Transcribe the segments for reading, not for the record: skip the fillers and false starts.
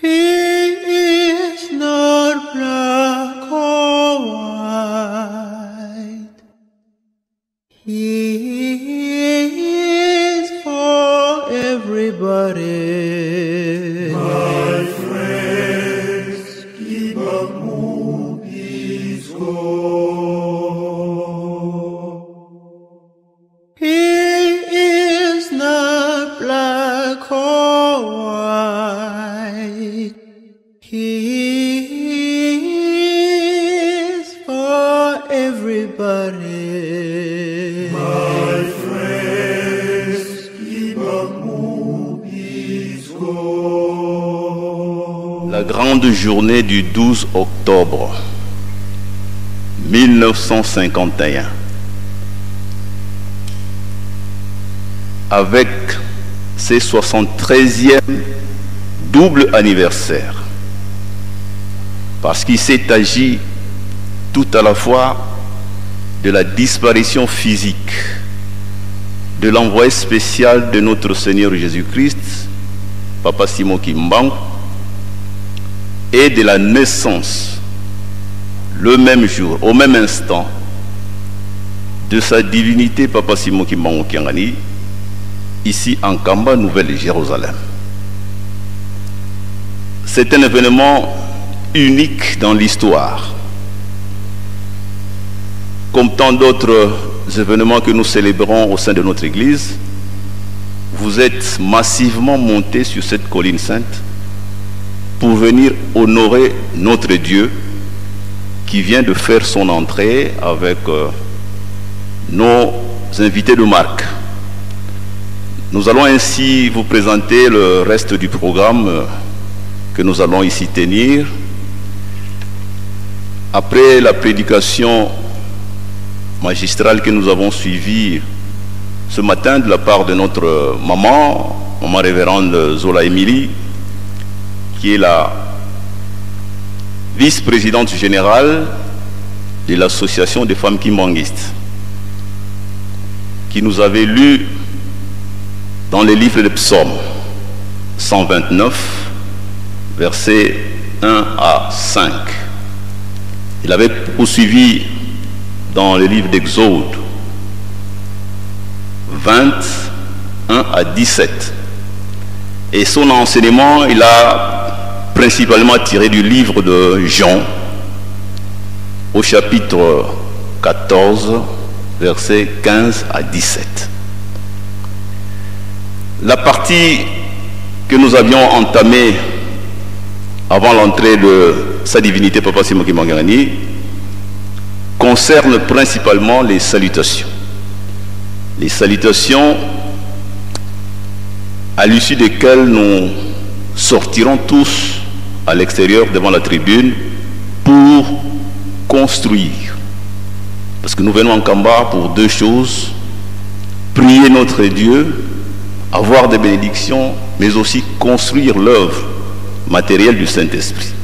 He is not black or white. He is for everybody. My friends, keep a movie's He is not black or white. He is for everybody. My friends, keep a movie's La grande journée du 12 octobre 1951, avec ses 73e double anniversaire, parce qu'il s'est agi tout à la fois de la disparition physique de l'envoyé spécial de notre Seigneur Jésus-Christ, Papa Simon Kimbangu, et de la naissance, le même jour, au même instant, de sa divinité Papa Simon Kimbangu Kiangani, ici en Kamba, Nouvelle-Jérusalem. C'est un événement unique dans l'histoire. Comme tant d'autres événements que nous célébrons au sein de notre Église, vous êtes massivement montés sur cette colline sainte pour venir honorer notre Dieu qui vient de faire son entrée avec nos invités de marque. Nous allons ainsi vous présenter le reste du programme que nous allons ici tenir. Après la prédication magistrale que nous avons suivie ce matin de la part de notre maman révérende Zola Émilie, qui est la vice-présidente générale de l'association des femmes kimbanguistes, qui nous avait lu dans les livres de Psaume 129, versets 1 à 5. Il avait poursuivi dans le livre d'Exode 21 à 17. Et son enseignement, il a principalement tiré du livre de Jean, au chapitre 14, versets 15 à 17. La partie que nous avions entamée avant l'entrée de sa divinité Papa Simon Kimbangu concerne principalement les salutations. Les salutations à l'issue desquelles nous sortirons tous à l'extérieur devant la tribune pour construire. Parce que nous venons en Kamba pour deux choses: prier notre Dieu, avoir des bénédictions, mais aussi construire l'œuvre matérielle du Saint-Esprit.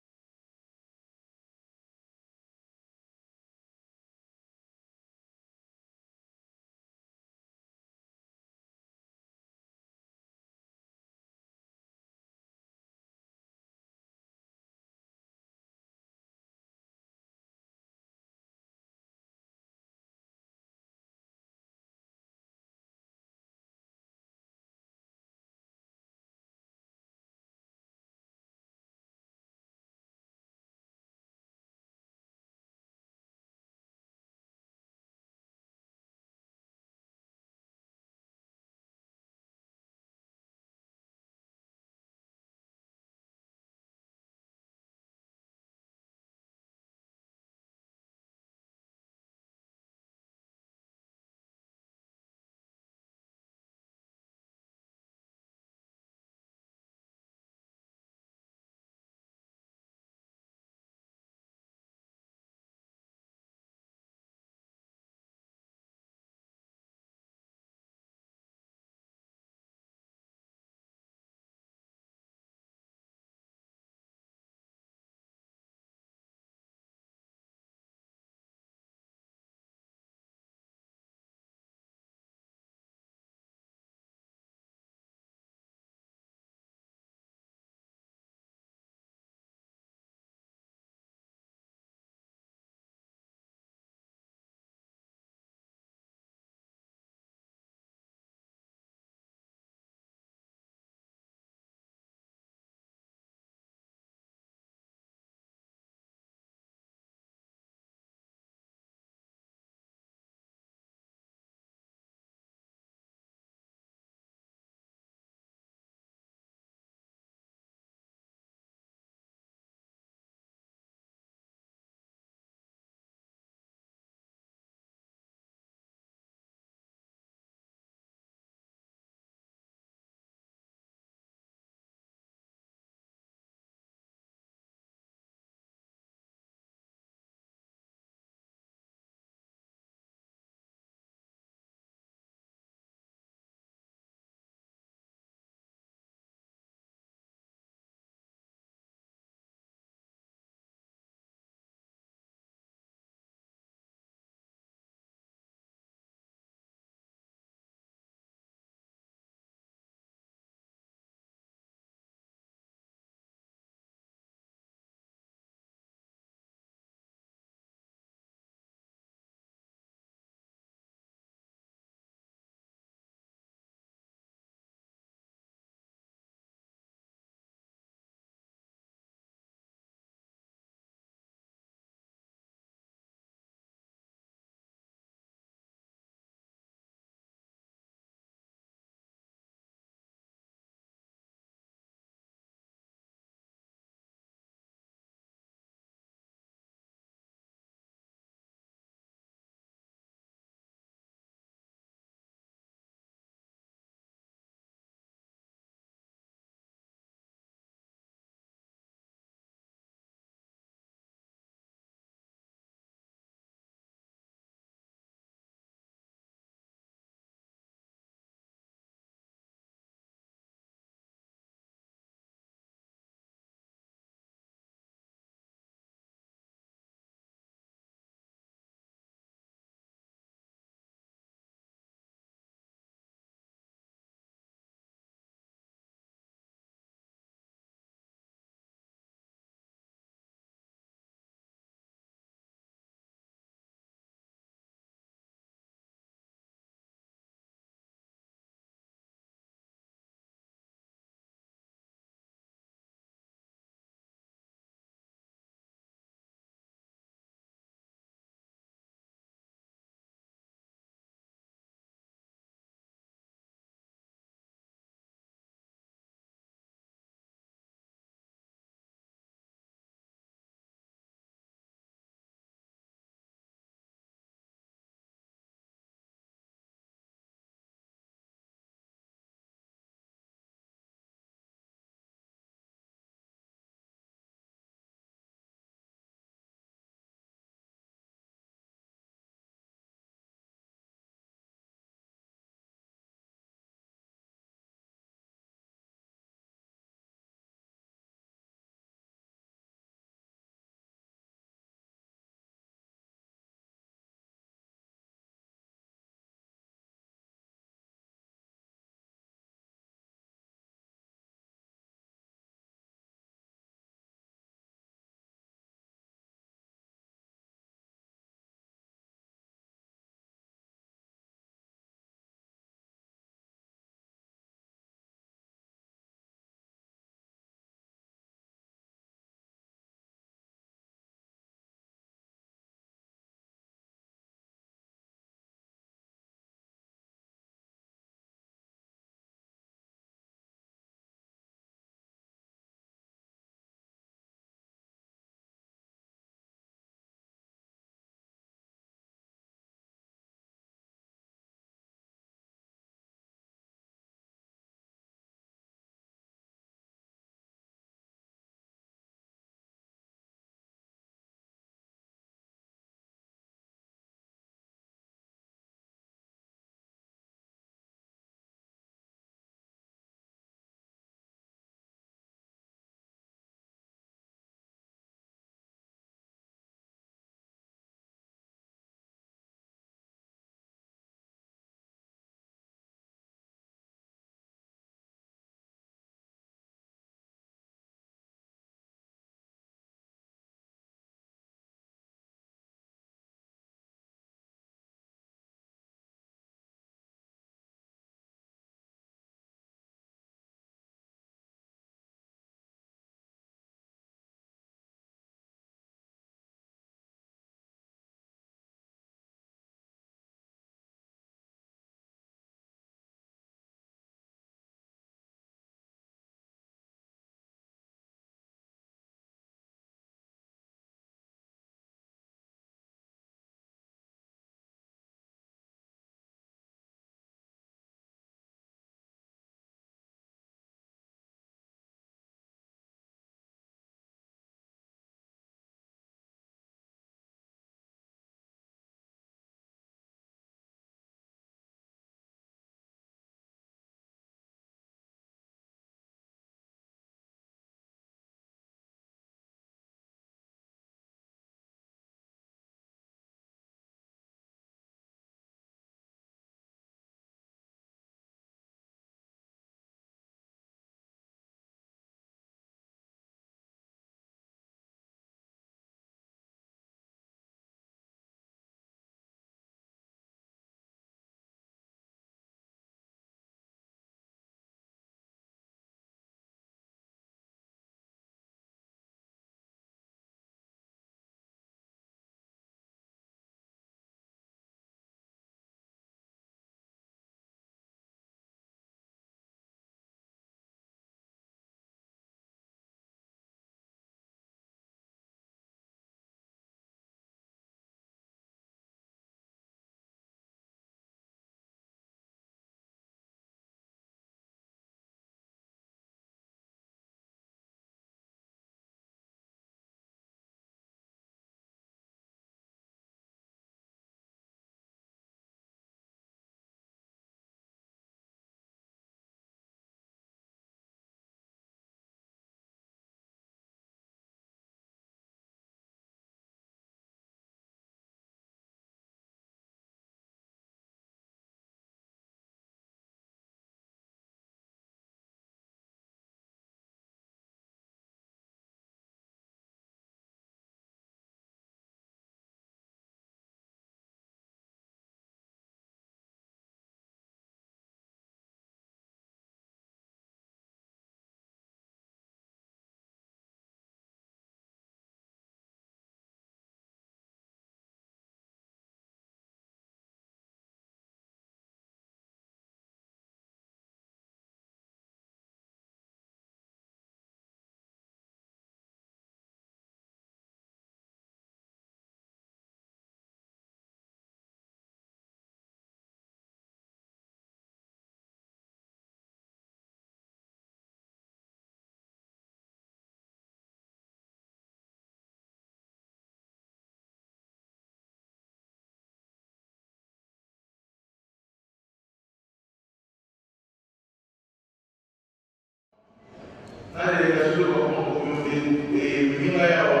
la délégation de communauté et Mingayawa.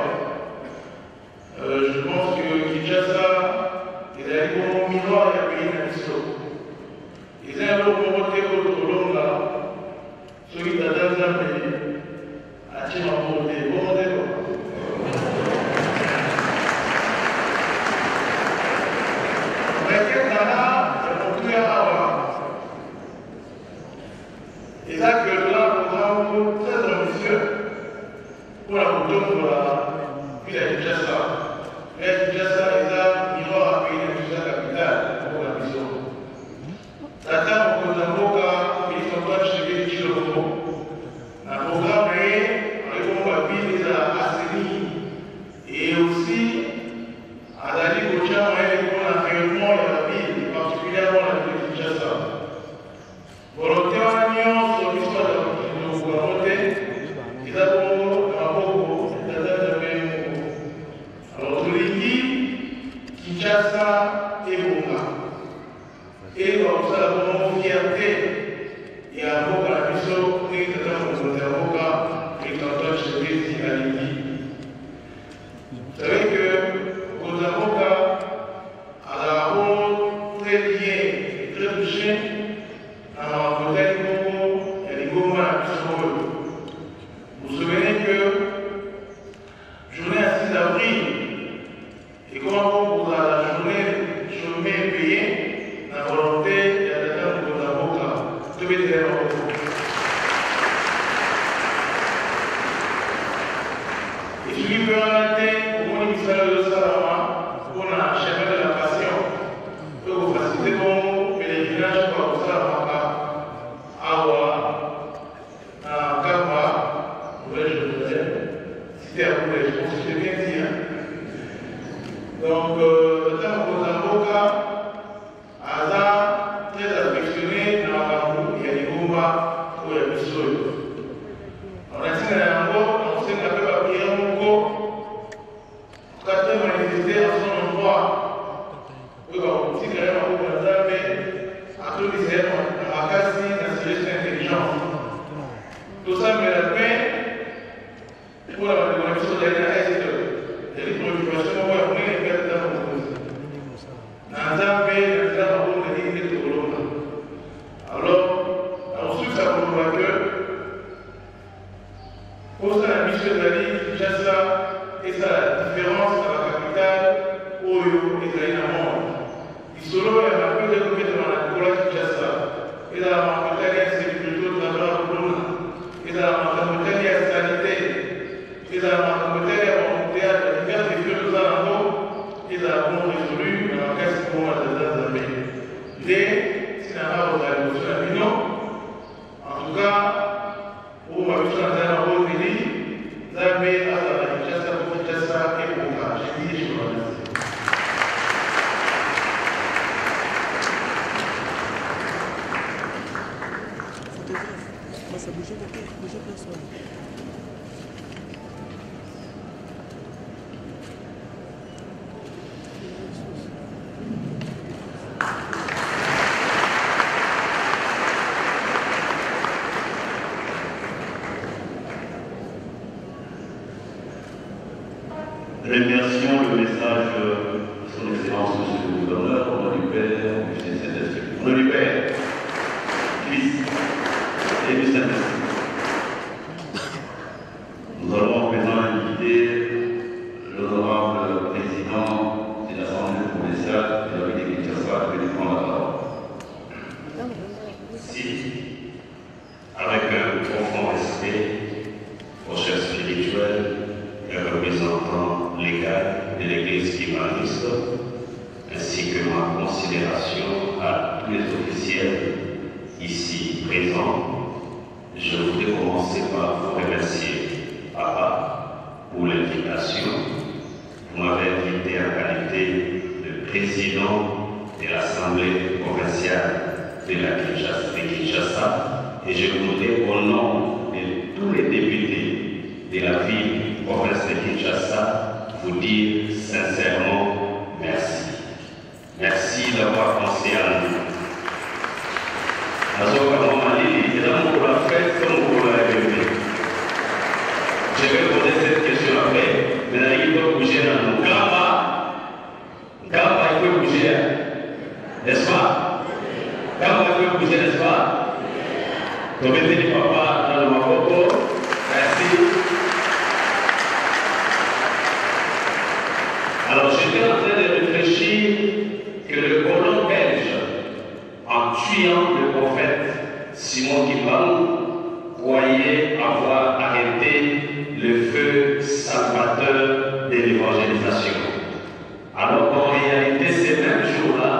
Je pense que Kinshasa, il a eu un miroir et un pays d'Aniso. Ils ont un peu promoté autour de l'homme là, celui de la dame à Chimamouté. Bon, d'accord. Mais qu'est-ce qu'on a, il y a beaucoup à avoir. Et là, que là, nous avons très ambitieux pour la photo de la ville de Kinshasa. Mais Kinshasa est un miroir à pays de la capitale pour la mission. La dame au Kozamboka, il faut pas checker les Chilombo. Un programme est en ville de la ACNI et aussi à la Ligue au Tchad, on a l'environnement et la ville, particulièrement la ville de Kinshasa. Volontaire en union sur l'histoire de la communauté, ils avons un beaucoup d'adaptation. Alors, tout l'équipe, Kinshasa et Bunga. Et comme ça, nous avons fierté. Et à Boka, la mission, et que nous avons à Boka, et quand on se dit à l'équipe. Vous savez que Boka, à la haute, très lié, très touché, alors, peut-être qu'il y a des moments qui sont heureux. Vous vous souvenez que, journée à 6 avril, et comment pour la journée chômée payée, la volonté de la dame de la Boka, de mettre les gens. Et je lui veux arrêter au ministère de Salama, pour la chef de la passion, que vous facilitez mon pèlerinage pour la Salama. Awa, Kaba, Nouvelle-Jérusalem, c'était à vous, je pense que j'ai bien dit. Donc, le temps pour Zamboka, Aza, très affectionné dans la boue, il y a des combats où il y a des choses. On a dit dans la boue, on sait qu'on peut appuyer un mot, quand on manifesté à son endroit, oui, on dit qu'il y a un mot comme ça, mais à tout les éléments, à casser, intelligence. Tout ça me la peine pour la mission de l'année à l'Est. Il y a des préoccupations, on va y faire des choses. Alors, ensuite, ça vous voit que pour ça, la mission de l'année, Kinshasa, et ça, la différence à la capitale, Oyo et Zaïnamon. Isolo, il y a un peu de côté dans la Kola Kinshasa. Et dans la Marcotalia, c'est plutôt de la Bravouna. Et dans la Marcotalia, sanité. Et dans la Marcotalia, on théâtre, il y a des feux de Zalambo. Et dans la bonne résolue, dans la caisse pour moi de Zazamé. Les cinémas aux révolutions à Mino. En tout cas, pour ma mission à Zalambo, Zambé, Azala, Kinshasa, Kinshasa et Boka. J'ai dit, je vous remercie. Ça bougeait personne. Remercions le message de son Excellence, Monsieur le Gouverneur, au nom du Père, du Saint-Esprit. Au nom du Père, Fils et du Saint-Esprit. Nous allons maintenant inviter l'honorable président de l'Assemblée provinciale de la ville de Kinshasa qui veut prendre la parole. Si, avec un profond respect aux chefs spirituels et représentants légal de l'Église humaniste, ainsi que ma considération à tous les officiels ici présents, je voudrais commencer par vous remercier, Papa, pour l'invitation. Vous m'avez invité en qualité de président de l'Assemblée provinciale de la Kinshasa, et je voudrais, au nom de tous les députés de la ville province de Kinshasa, vous dire sincèrement merci. Merci d'avoir pensé à nous. Pour la fête comme pour la réunion. que vous êtes, n'est-ce pas? Donc mettez les papas dans le macopo. Merci. Alors j'étais en train de réfléchir que le colon belge, en tuant le prophète Simon Kimbangu, croyait avoir arrêté le feu salvateur de l'évangélisation. Alors qu'en réalité, ces mêmes jours-là,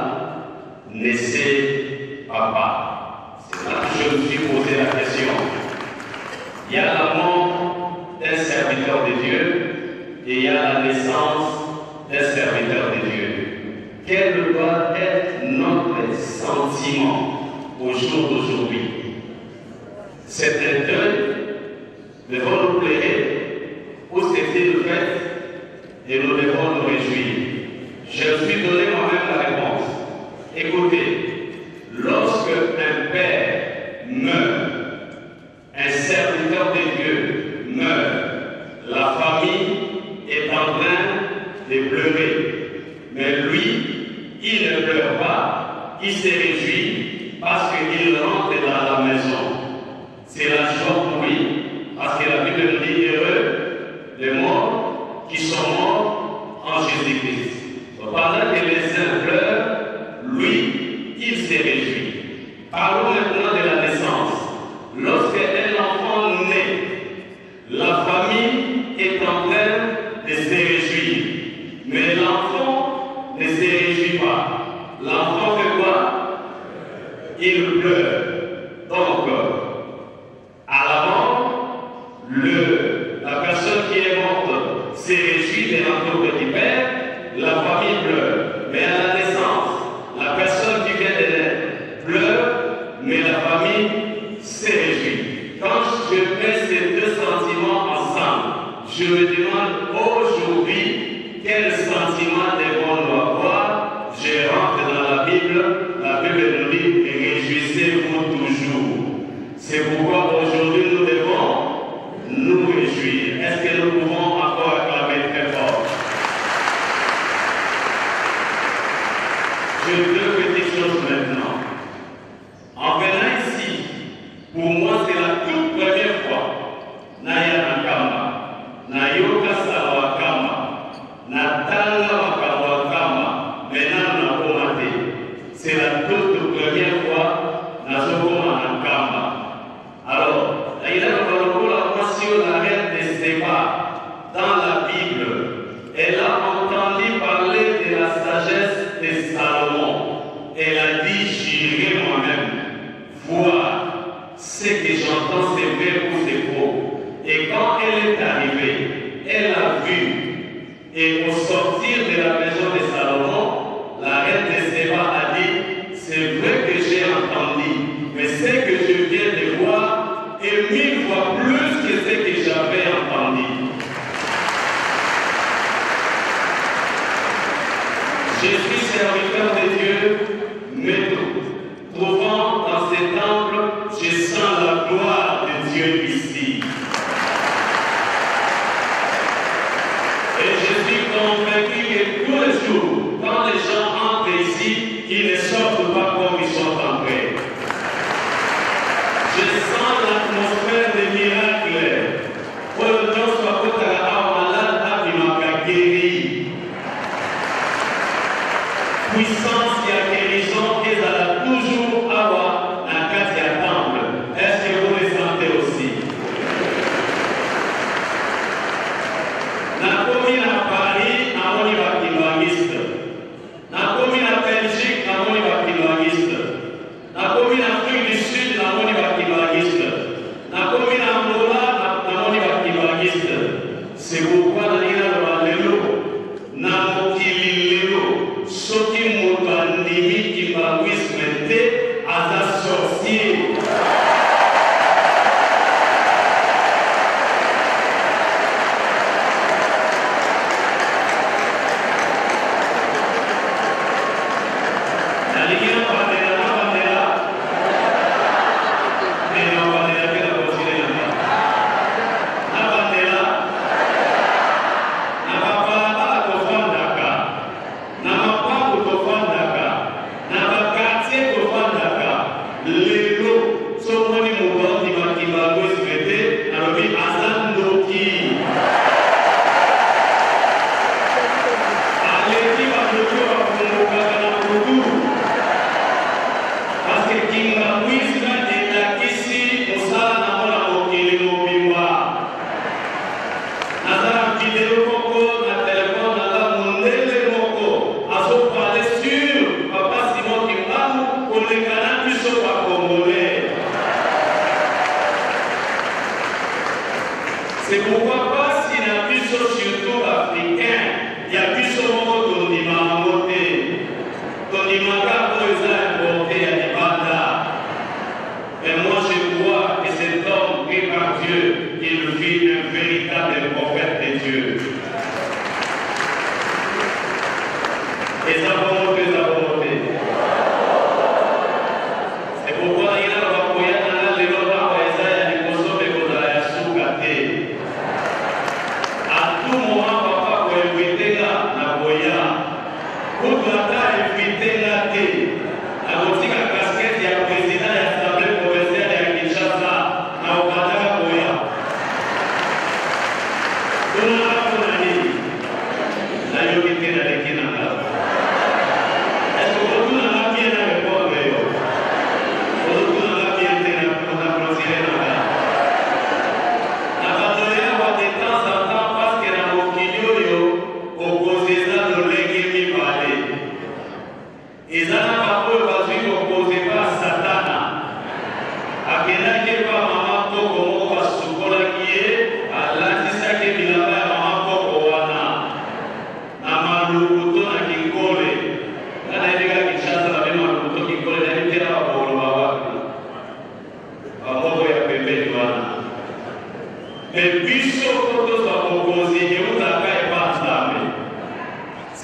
naissait papa. C'est là que je me suis posé la question. Il y a la mort d'un serviteur de Dieu et il y a la naissance d'un serviteur de Dieu. Quel doit être notre sentiment au jour d'aujourd'hui? C'est un deuil devant nous plaider ou c'est-il le fait et nous devons nous réjouir? Je me suis donné moi-même la réponse. Écoutez, lorsque un père meurt, un serviteur de Dieu meurt, la famille est en train de pleurer. Mais lui, il ne pleure pas, il se réjouit parce qu'il rentre dans la maison. C'est la joie pour lui, parce que la Bible nous dit heureux les morts qui sont morts en Jésus-Christ. Pendant que les saints pleurent, lui, il se réjouit. Parlons maintenant de la naissance. Lorsque un enfant naît, la famille est en train de se réjouir. Mais l'enfant ne se réjouit pas. L'enfant fait quoi? Il pleure. Donc, à la mort, la personne qui est morte se réjouit de l'enfant petit père, la famille pleure. Mais à la naissance, la personne qui vient de naître pleure, mais la famille se réjouit. Quand je mets ces deux sentiments ensemble, je me demande aujourd'hui quel sentiment devons-nous avoir. Je rentre dans la Bible nous dit réjouissez-vous toujours. C'est pourquoi aujourd'hui nous devons nous réjouir. Est-ce que nous pouvons encore acclamer très fort? J'ai deux petites choses maintenant. En venant ici, pour moi c'est la toute première fois. Naya Nakama, Nayoka Sawakama, Natanga Makawakama, maintenant nous avons maté. C'est la toute première fois Nazokoma Nakama. Alors, il y a la mention la reine de Séba dans la Bible. Elle a entendu parler de la sagesse de Salomon. Elle a dit, j'irai moi-même voir ce que j'entends, c'est vrai ou c'est faux. Et quand elle est arrivée, elle a vu. Et au sortir de la maison de Salomon, la reine de Séba a dit, c'est vrai que j'ai entendu, mais ce que je viens de voir est 1000 fois plus que ce que j'avais entendu. Je suis serviteur de Dieu, mais trouvant dans ce temple, je sens la gloire de Dieu ici. Et je suis convaincu que tous les jours, quand les gens entrent ici, ils ne sortent pas comme ils sont entrés. Je sens l'atmosphère des miracles. Pour le temps, soit pour malade, à guéri. Puissance qui a guérison, et ça a toujours avoir un quartier temple. Est-ce que vous le sentez aussi? La commune à Paris, à mon évangeliste. La commune à Belgique, à mon évangeliste. La commune à Afrique du Sud, à mon évangeliste. La commune à Angola, à mon évangeliste. C'est pourquoi dans l'île Soki moto andimi kibawisme te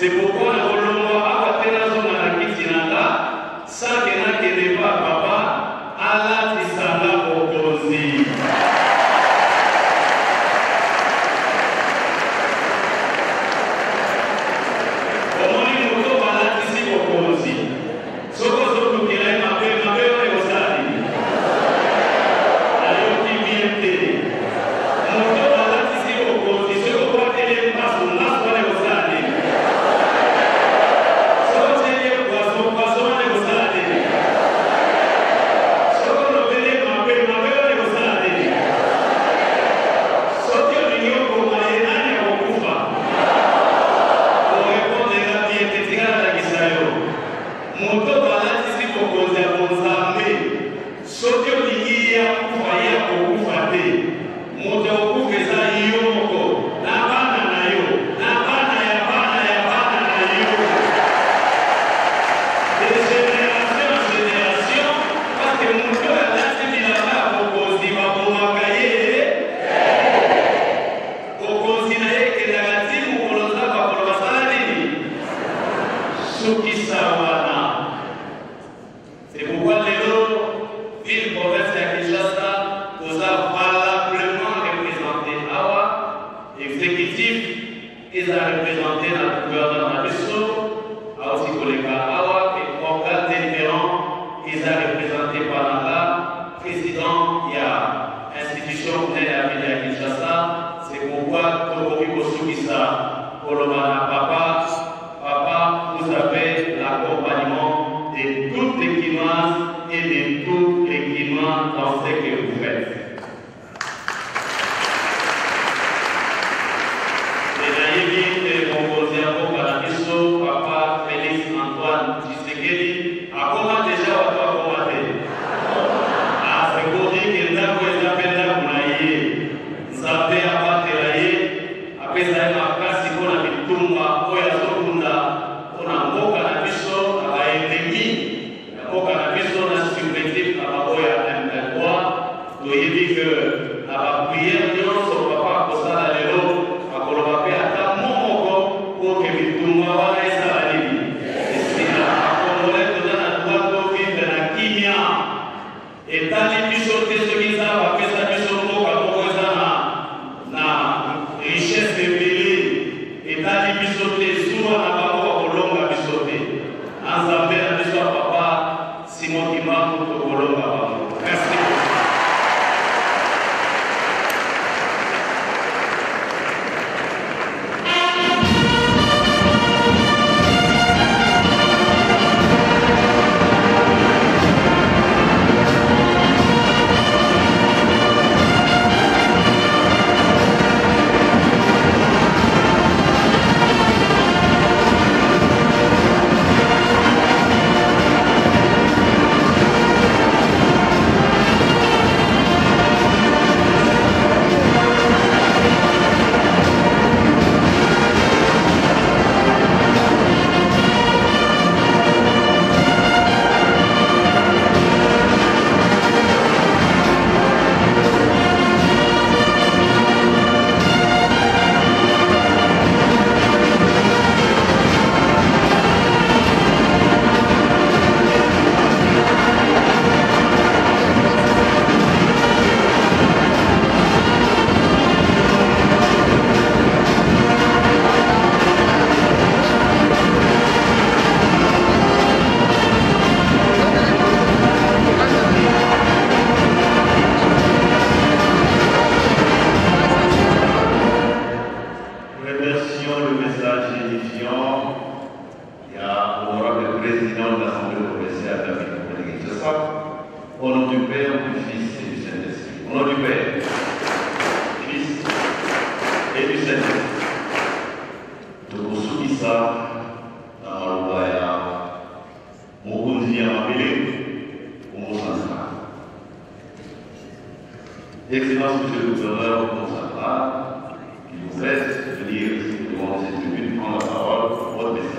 C'est pourquoi le Colombo a battu la zone à la Kitinanga, ça qui n'est pas papa, à la Tisala opposée. Comment il nous trouve à la Tisala opposée? Ce que vous direz, ma belle, est au Sali. Allez, on dit bien t'aider. Mon tour à la Tisala opposée, ce que vous voyez, pas sur la soirée au Sali. C'est pourquoi les villes province de Kinshasa nous a valablement représenté Awa, exécutif, ils ont représenté notre gouvernement Bissau, aussi collègue Awa, et organe délibérant, ils ont représenté Panama, président, il y a institution pour la ville de Kinshasa, c'est pourquoi Tokomi Kosukisa, Kolomana Papa, vous avez l'accompagnement de toute l'équipement et de tout l'équipement dans ce que vous faites. Et composé à Bocanabiso, Papa Félix Antoine Tshisekedi, à comment déjà on doit commander? Ah, c'est pour dire que là, vous appelez là, vous l'ayez. Vous avez à battre l'ayé, après ça, il y a ma place, si vous avez tout le monde, on a mboka na biso na baennemi ya mboka na biso na supplétif na bango ya M23 toyebi ke na bapriere nyonso papa kosala lelo akoloba mpe ata momoko po ke bitumba wana ezala nini esila akongole toza na droit tovivre na kimia etali biso te soki eza bapesa biso mboka moko eza na richesse ebele etali biso te zuwa na bango Ensemble, à papa Simon Kimam pour Tokolo. Merci. Vivian, il y a l'honorable président de l'Assemblée provinciale de la République de Kinshasa, au nom du Père, du Fils et du Saint-Esprit. Au nom du Père, du Fils et du Saint-Esprit. Tokusukisa na maluba ya Mokunzi ya Mabele, Omosantra. Excellence, Monsieur le gouverneur Omosantra, il vous plaît de lire ici devant cette tribune, prendre la parole pour votre message.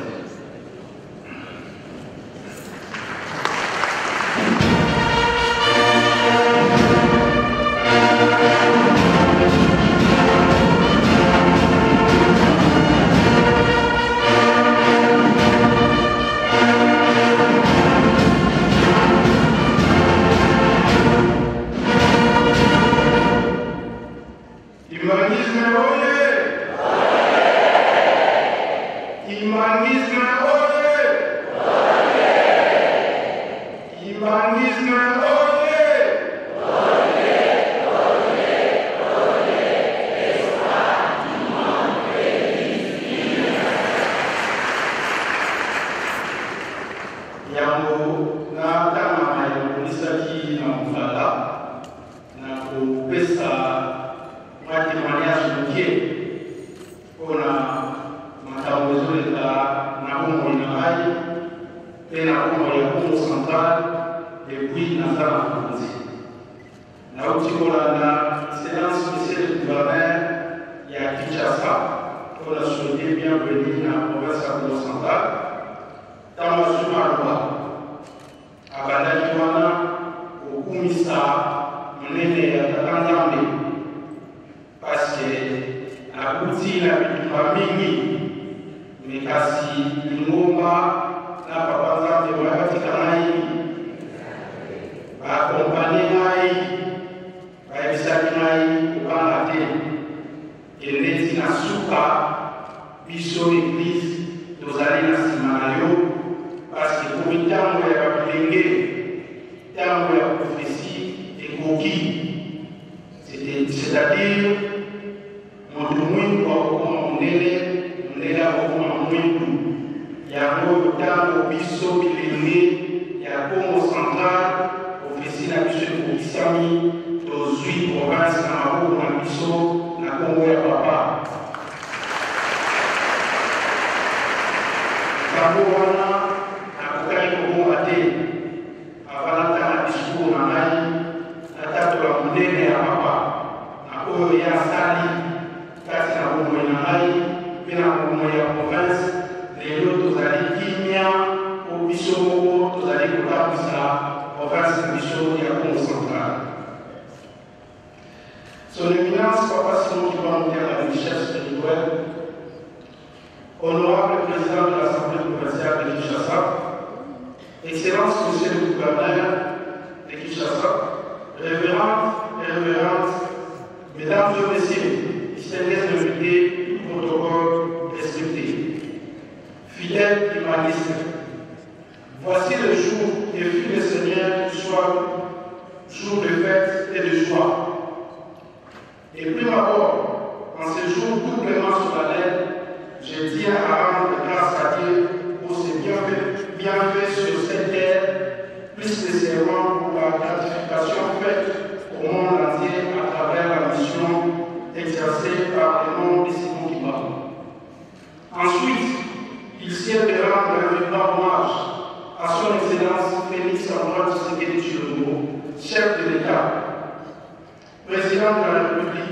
Son éminence, Papa Simon Kibanouké à la richesse spirituelle, honorable président de l'Assemblée provinciale de Kinshasa, Excellence Monsieur le gouverneur de Kinshasa, révérendes et révérendes, mesdames et messieurs, distingués invités, tout protocole respecté, fidèles humanistes, voici le jour et fut le Seigneur du soir, jour de fête et de joie. Et puis d'abord, en ce jour doublement solennel, je tiens à rendre grâce à Dieu pour ses bienfaits sur cette terre, plus spécialement pour la gratification faite au monde entier à travers la mission exercée par le nom de Simon Kiba. Ensuite, il sied de rendre un vibrant hommage à son Excellence Félix Antoine Tshisekedi Tshilombo, chef de l'État, président de la République,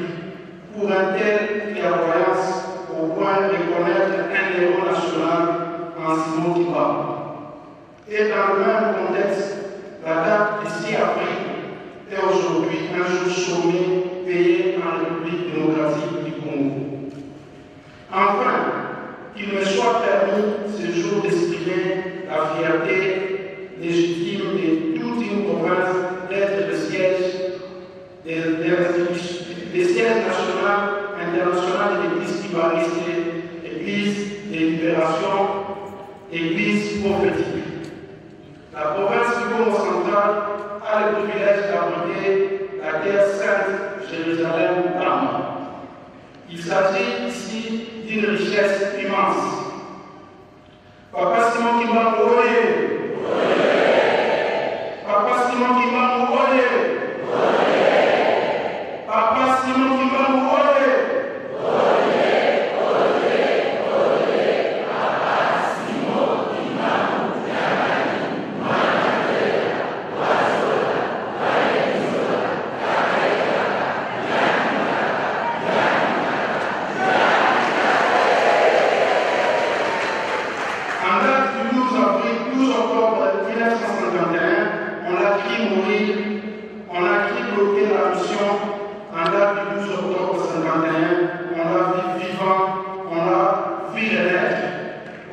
pour un tel clairvoyance au point de connaître un héros national en Simon Kiba. Et dans le même contexte, la date du 6 avril est aujourd'hui un jour chômé payé en République démocratique du Congo. Enfin, qu'il me soit permis ce jour d'exprimer la fierté légitime de toute une province d'être le siège des sièges national, international de l'Église kibaniste, Église de libération, Église prophétique. La province du Congo central a le privilège d'abriter la terre sainte Jérusalem-Dama. Il s'agit ici d'une richesse immense,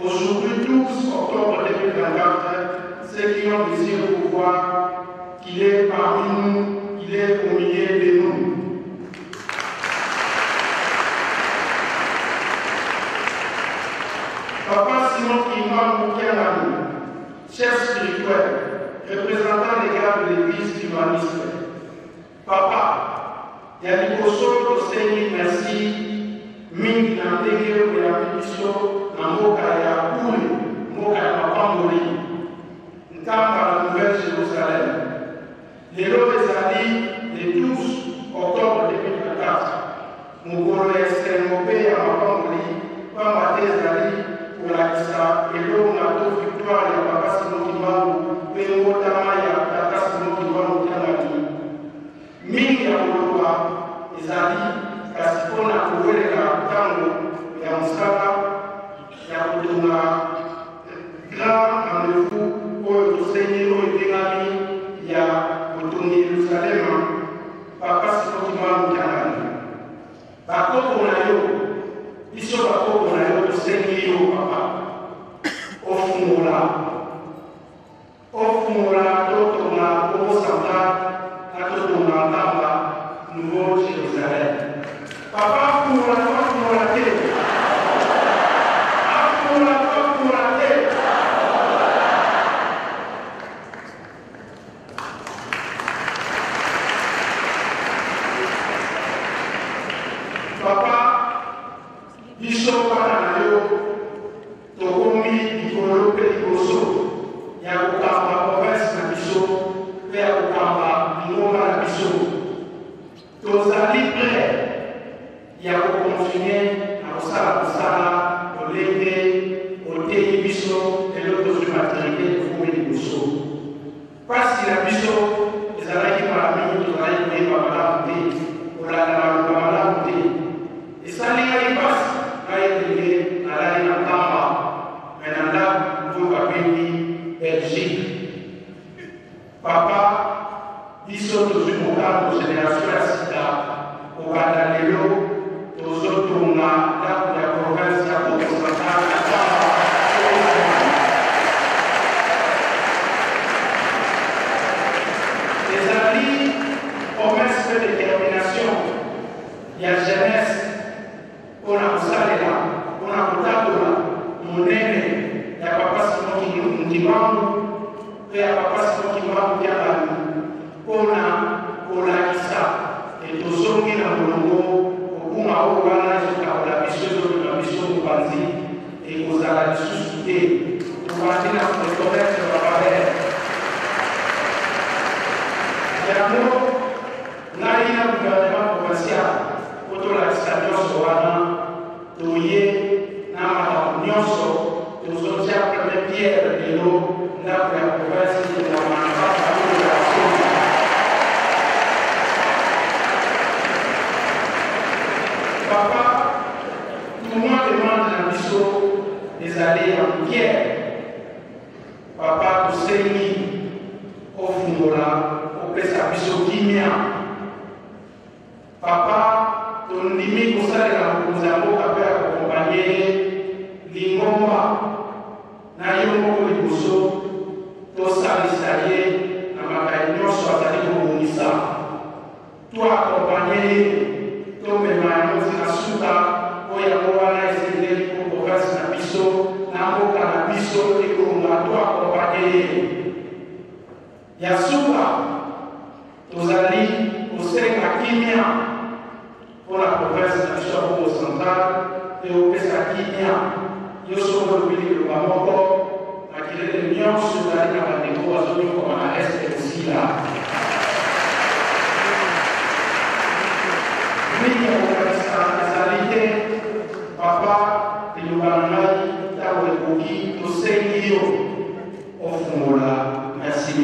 Aujourd'hui, 12 octobre 2024, ceux qui ont désiré pour voir qu'il est parmi nous, qu'il est au milieu de nous. Papa Simon Kimba Moukiamani, chef spirituel, représentant les gars de l'église humaniste. Papa, Yanikoso Tosenyi, merci, Mingi Nandege, Oyabiso, Namoka ya Kouli, Moka ya Mapamboli, Ntamba la Nouvelle-Jérusalem. Les lots des 12 octobre 2024, Mugolo Eskemope à Mapamboli, Pamate Zali, pour la Kissa, et l'eau n'a pas victoire, il n'y a pas si longtemps, Pémo Tama, il n'y a pas si longtemps, Mingi ya Moloba, Ezali, Kasipona, Kouweleka, Tango, ya Moussala, ya Koutouna, grand rendez-vous, pour le Seigneur et Bengami, il y a Koutouni Jérusalem, Papa Sikotima Moukamani. Bakoko na yo, biso bakoko na yo, Seigneur yo, Papa, Ofumula, Totona, Omo Santa, Nouveau Jérusalem. Papa, pour la terre. Pour la terre. Papa, Bishop Pananayo, Tokomi, Nikolo, Pelikoso, Yakokamba, province de Bishop, Yakokamba, Ngoma la Bishop. Tozali prêts, il y a continuer à Osala, au Légué, au Téi Bisso et l'autre matériel pour les Bisso. Parce que la Bisso, les Alaïs par la minute, les Alaïs par la Bouté, pour la Bouté. Et ça, les passe, là, il est à la Tamba, maintenant, vous avez Belgique. Papa, Biso tozimoka de génération ya sida okanda lelo tozotonga ndako ya province ya Kongo-Central ezali promesse de détermination ya jeunesse mpona kosalela mpona kotambola monene ya Papa Simon Kimbangu mpe ya Papa Simon Kimbangu ya bato Kona Kolakisa et Tosongi na Molongo, Okuma Owana, Jokaola Biso, Biso Mubanzi, et Kozala Sussuté, Toumati na Fotorek de Babare. Yamo, Naïna gouvernement provincial, Otolakisa Nyoso Wana, Toye, Nama Nyoso, Tozotia Premier Pierre de l'eau, là pour la province de la Manfa, Papa, tout le monde demande la mission des allées en pierre. Papa, tu sais, au Fungola, au Pessabiso Kimia. Papa, ton limite pour ça, nous avons accompagné Lingomba, Nayomo Liboso, Tosa Lisaye, Namakaïno, Swatali Monisa. Toi accompagné. Nasuka, Oyamoana, Ezeli, province na biso, Namoka na biso, et Kongato accompagné. Yasuka, Tozali, Osenga Kimia, pour la province na biso, au central, et au Pesa Kimia, Yosomo le Bamoko, à qui les liens sur la ligne à la décoration, comme à l'Est aussi là. Papa, et nous allons Taouekoki, au Seigneur, au Fungola, merci.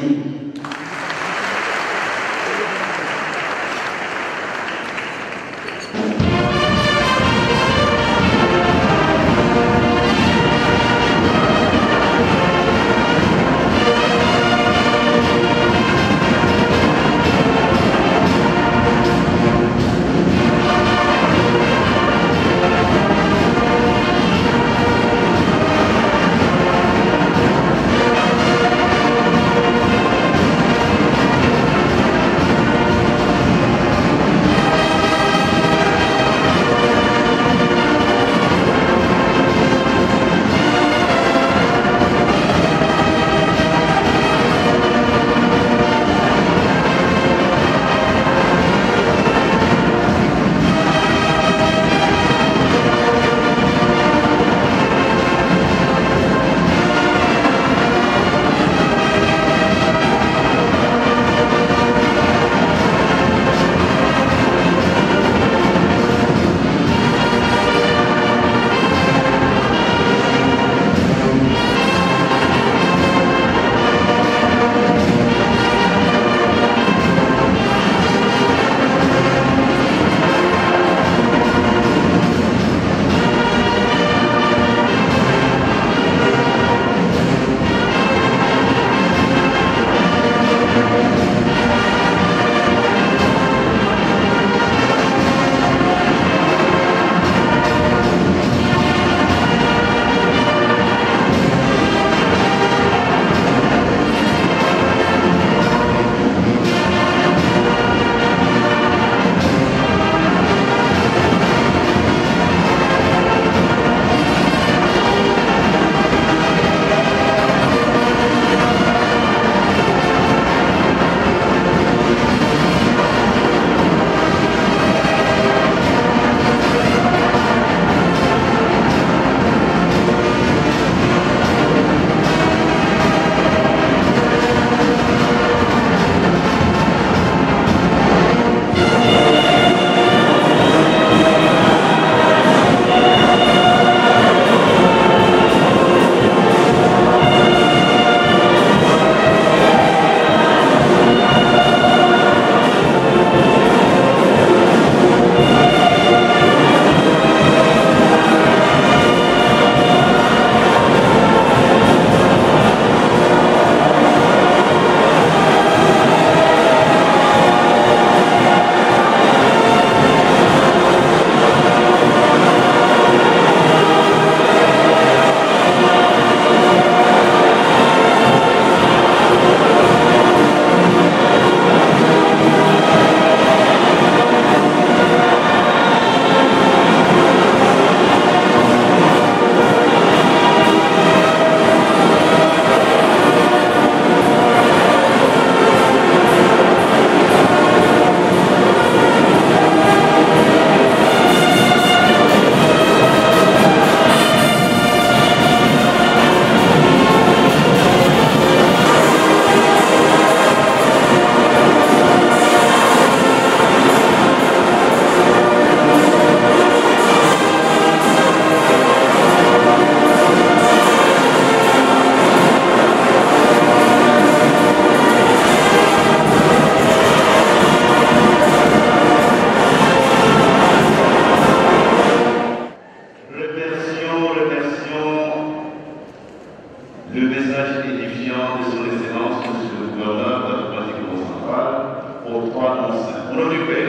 Au nom du Père,